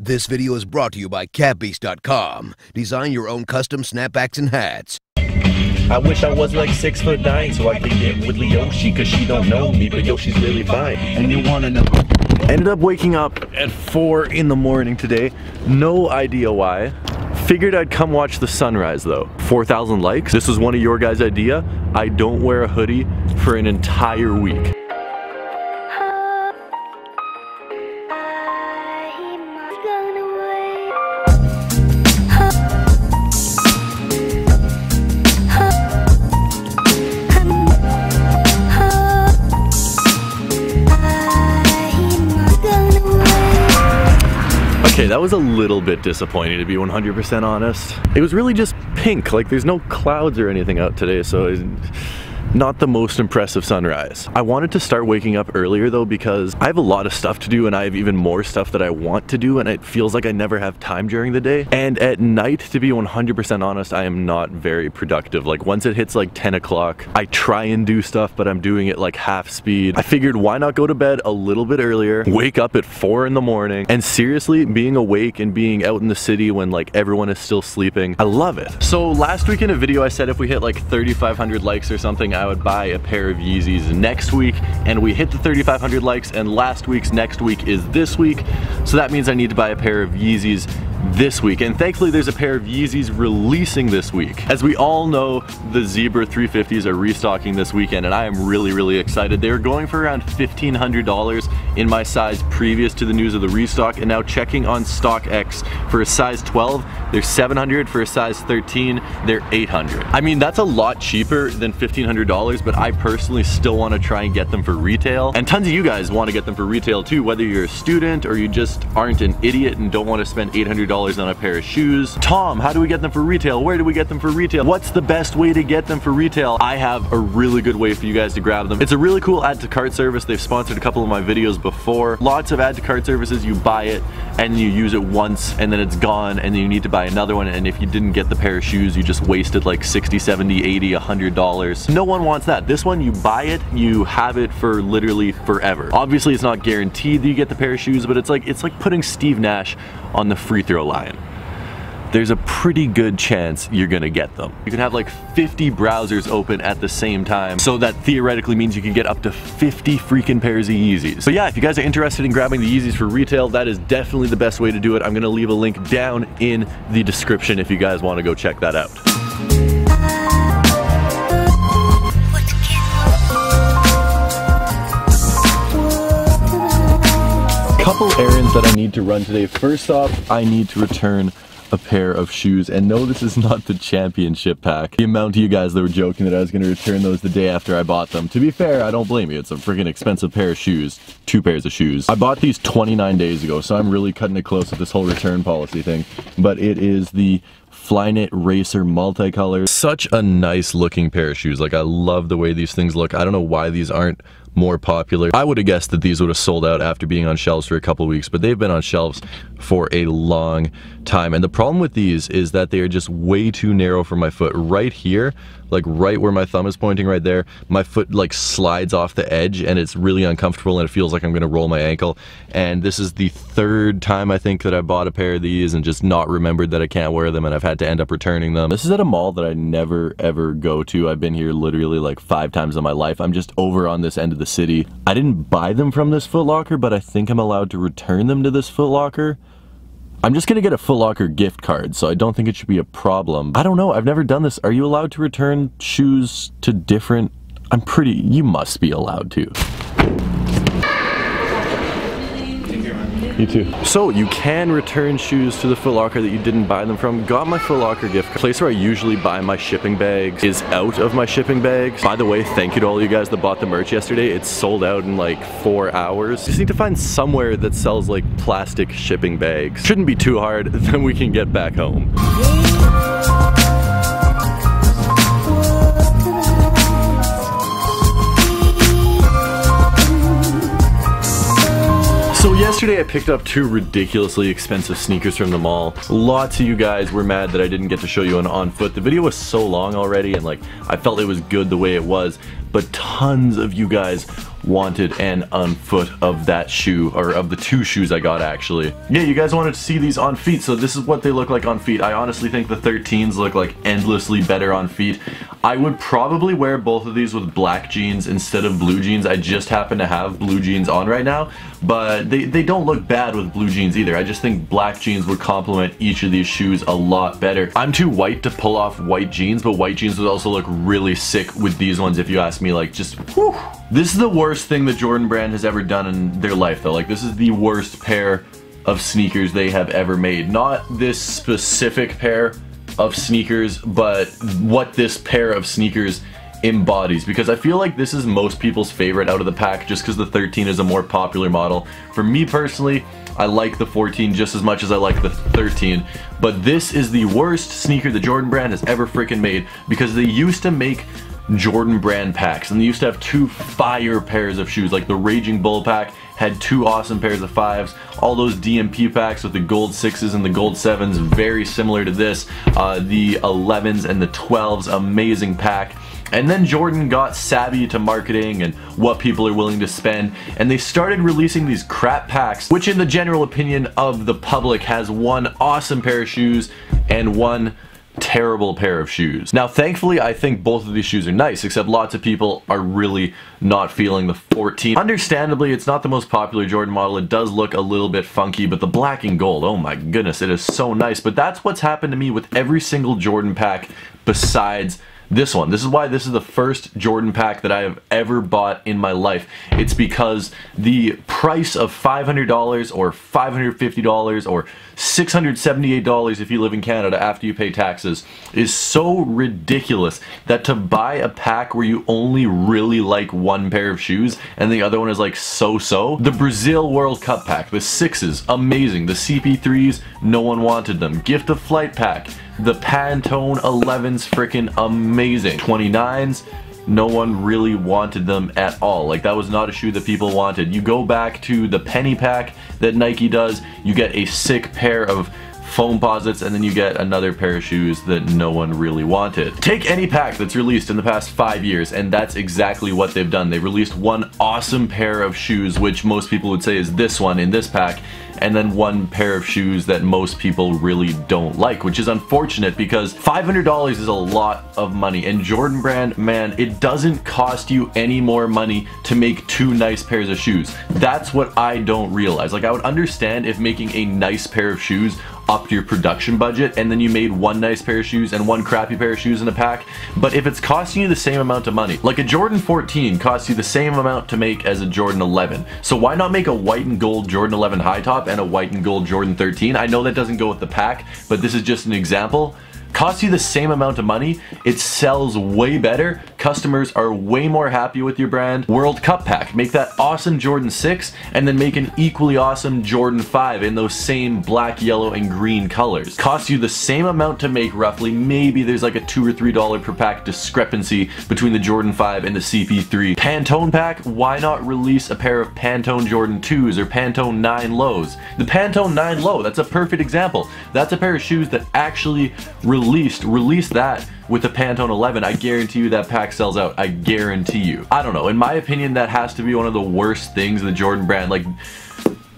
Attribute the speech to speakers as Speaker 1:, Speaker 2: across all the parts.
Speaker 1: This video is brought to you by CatBeast.com. Design your own custom snapbacks and hats.
Speaker 2: I wish I was like 6'9" so I could get with Yoshi, cause she don't know me, but Yoshi's really fine. And you wanna know.
Speaker 3: Ended up waking up at 4 in the morning today. No idea why. Figured I'd come watch the sunrise though. 4,000 likes. This was one of your guys' idea. I don't wear a hoodie for an entire week. Okay, that was a little bit disappointing to be 100% honest. It was really just pink, like there's no clouds or anything out today, so not the most impressive sunrise. I wanted to start waking up earlier though because I have a lot of stuff to do and I have even more stuff that I want to do and it feels like I never have time during the day. And at night, to be 100% honest, I am not very productive. Like once it hits like 10 o'clock, I try and do stuff, but I'm doing it like half speed. I figured why not go to bed a little bit earlier, wake up at 4 in the morning, and seriously, being awake and being out in the city when like everyone is still sleeping, I love it. So last week in a video I said if we hit like 3,500 likes or something, I would buy a pair of Yeezys next week, and we hit the 3,500 likes, and last week's next week is this week, so that means I need to buy a pair of Yeezys this week, and thankfully there's a pair of Yeezys releasing this week. As we all know, the Zebra 350s are restocking this weekend, and I am really excited. They were going for around $1,500 in my size previous to the news of the restock, and now checking on StockX for a size 12, they're $700. For a size 13, they're $800. I mean, that's a lot cheaper than $1,500, but I personally still want to try and get them for retail, and tons of you guys want to get them for retail too, whether you're a student or you just aren't an idiot and don't want to spend $800 on a pair of shoes. Tom, how do we get them for retail? Where do we get them for retail? What's the best way to get them for retail? I have a really good way for you guys to grab them. It's a really cool add to cart service. They've sponsored a couple of my videos before. Lots of add to cart services, you buy it and you use it once and then it's gone and then you need to buy another one, and if you didn't get the pair of shoes, you just wasted like $60, $70, $80, $100. No one wants that. This one, you buy it, you have it for literally forever. Obviously it's not guaranteed that you get the pair of shoes, but it's like putting Steve Nash on the free throw line. There's a pretty good chance you're gonna get them. You can have like 50 browsers open at the same time, so that theoretically means you can get up to 50 freaking pairs of Yeezys. So yeah, if you guys are interested in grabbing the Yeezys for retail, that is definitely the best way to do it. I'm gonna leave a link down in the description if you guys wanna go check that out. Couple errands that I need to run today. First off, I need to return a pair of shoes, and no, this is not the championship pack. The amount of you guys that were joking that I was going to return those the day after I bought them. To be fair, I don't blame you. It's a freaking expensive pair of shoes. 2 pairs of shoes. I bought these 29 days ago, so I'm really cutting it close with this whole return policy thing, but it is the Flyknit Racer multicolor. Such a nice looking pair of shoes. Like, I love the way these things look. I don't know why these aren't more popular. I would have guessed that these would have sold out after being on shelves for a couple weeks, but they've been on shelves for a long time. And the problem with these is that they are just way too narrow for my foot. Right here, like right where my thumb is pointing right there, my foot like slides off the edge and it's really uncomfortable and it feels like I'm gonna roll my ankle. And this is the 3rd time I think that I bought a pair of these and just not remembered that I can't wear them, and I've had to end up returning them. This is at a mall that I never ever go to. I've been here literally like 5 times in my life. I'm just over on this end of the city. I didn't buy them from this Foot Locker, but I think I'm allowed to return them to this Foot Locker. I'm just gonna get a Foot Locker gift card, so I don't think it should be a problem. I don't know, I've never done this. Are you allowed to return shoes to different... you must be allowed to. You too. So you can return shoes to the Foot Locker that you didn't buy them from. Got my Foot Locker gift card. The place where I usually buy my shipping bags is out of my shipping bags. By the way, thank you to all you guys that bought the merch yesterday. It's sold out in like 4 hours. Just need to find somewhere that sells like plastic shipping bags. Shouldn't be too hard, then we can get back home. So yesterday I picked up 2 ridiculously expensive sneakers from the mall. Lots of you guys were mad that I didn't get to show you an on foot. The video was so long already and like I felt it was good the way it was, but tons of you guys wanted an unfoot of that shoe, or of the two shoes I got actually. Yeah, you guys wanted to see these on feet, so this is what they look like on feet. I honestly think the 13s look like endlessly better on feet. I would probably wear both of these with black jeans instead of blue jeans. I just happen to have blue jeans on right now, but they don't look bad with blue jeans either. I just think black jeans would complement each of these shoes a lot better. I'm too white to pull off white jeans, but white jeans would also look really sick with these ones if you ask me. Like, just whew. This is the worst thing the Jordan brand has ever done in their life though. Like, this is the worst pair of sneakers they have ever made. Not this specific pair of sneakers, but what this pair of sneakers embodies, because I feel like this is most people's favorite out of the pack just because the 13 is a more popular model. For me personally, I like the 14 just as much as I like the 13, but this is the worst sneaker the Jordan brand has ever freaking made, because they used to make Jordan brand packs and they used to have two fire pairs of shoes. Like the Raging Bull pack had two awesome pairs of 5s. All those DMP packs with the gold 6s and the gold 7s, very similar to this. The 11s and the 12s, amazing pack. And then Jordan got savvy to marketing and what people are willing to spend, and they started releasing these crap packs, which in the general opinion of the public has one awesome pair of shoes and one terrible pair of shoes. Now thankfully I think both of these shoes are nice, except lots of people are really not feeling the 14. Understandably, it's not the most popular Jordan model. It does look a little bit funky, but the black and gold, oh my goodness, it is so nice. But that's what's happened to me with every single Jordan pack besides this one. This is why this is the first Jordan pack that I have ever bought in my life. It's because the price of $500 or $550 or $678 if you live in Canada after you pay taxes is so ridiculous that to buy a pack where you only really like one pair of shoes and the other one is like so-so. The Brazil World Cup pack, the 6s, amazing. The CP3s, no one wanted them. Gift of Flight pack, the Pantone 11s, freaking amazing. 29s, no one really wanted them at all. Like, that was not a shoe that people wanted. You go back to the penny pack that Nike does, you get a sick pair of foam posits, and then you get another pair of shoes that no one really wanted. Take any pack that's released in the past 5 years, and that's exactly what they've done. They've released one awesome pair of shoes, which most people would say is this one in this pack, and then one pair of shoes that most people really don't like, which is unfortunate because $500 is a lot of money, and Jordan brand, man, it doesn't cost you any more money to make two nice pairs of shoes. That's what I don't realize. Like, I would understand if making a nice pair of shoes upped your production budget and then you made one nice pair of shoes and one crappy pair of shoes in a pack, but if it's costing you the same amount of money, like a Jordan 14 costs you the same amount to make as a Jordan 11, so why not make a white and gold Jordan 11 high top and a white and gold Jordan 13? I know that doesn't go with the pack, but this is just an example. Costs you the same amount of money, it sells way better, customers are way more happy with your brand. World Cup pack, make that awesome Jordan 6 and then make an equally awesome Jordan 5 in those same black, yellow, and green colors. Costs you the same amount to make roughly. Maybe there's like a $2 or $3 per pack discrepancy between the Jordan 5 and the CP3. Pantone pack, why not release a pair of Pantone Jordan 2s or Pantone 9 lows? The Pantone 9 low, that's a perfect example. That's a pair of shoes that actually release that with the Pantone 11. I guarantee you that pack sells out. I guarantee you. I don't know, in my opinion that has to be one of the worst things the Jordan brand, like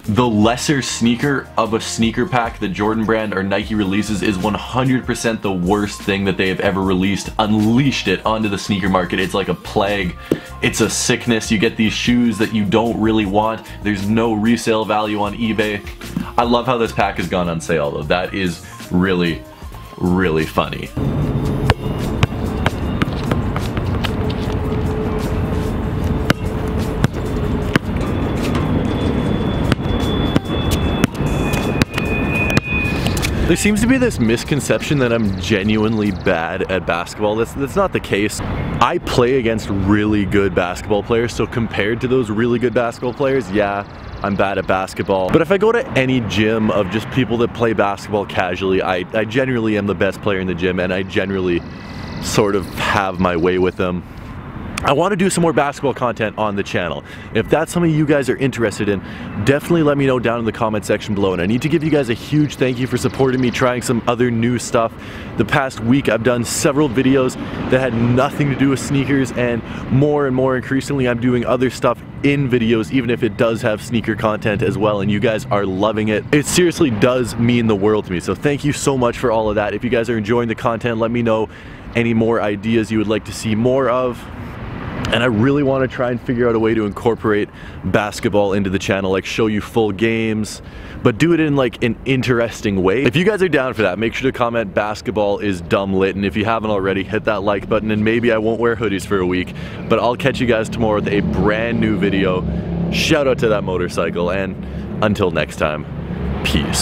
Speaker 3: the lesser sneaker of a sneaker pack that Jordan brand or Nike releases is 100% the worst thing that they have ever released. Unleashed it onto the sneaker market. It's like a plague. It's a sickness. You get these shoes that you don't really want. There's no resale value on eBay. I love how this pack has gone on sale though. That is really funny. There seems to be this misconception that I'm genuinely bad at basketball. That's not the case. I play against really good basketball players, so compared to those really good basketball players, yeah, I'm bad at basketball. But if I go to any gym of just people that play basketball casually, I generally am the best player in the gym, and I generally sort of have my way with them. I want to do some more basketball content on the channel. If that's something you guys are interested in, definitely let me know down in the comment section below. And I need to give you guys a huge thank you for supporting me trying some other new stuff. The past week I've done several videos that had nothing to do with sneakers, and more increasingly I'm doing other stuff in videos, even if it does have sneaker content as well, and you guys are loving it. It seriously does mean the world to me, so thank you so much for all of that. If you guys are enjoying the content, let me know any more ideas you would like to see more of. And I really want to try and figure out a way to incorporate basketball into the channel, like show you full games, but do it in like an interesting way. If you guys are down for that, make sure to comment basketball is dumb lit, and if you haven't already, hit that like button, and maybe I won't wear hoodies for a week, but I'll catch you guys tomorrow with a brand new video. Shout out to that motorcycle, and until next time, peace.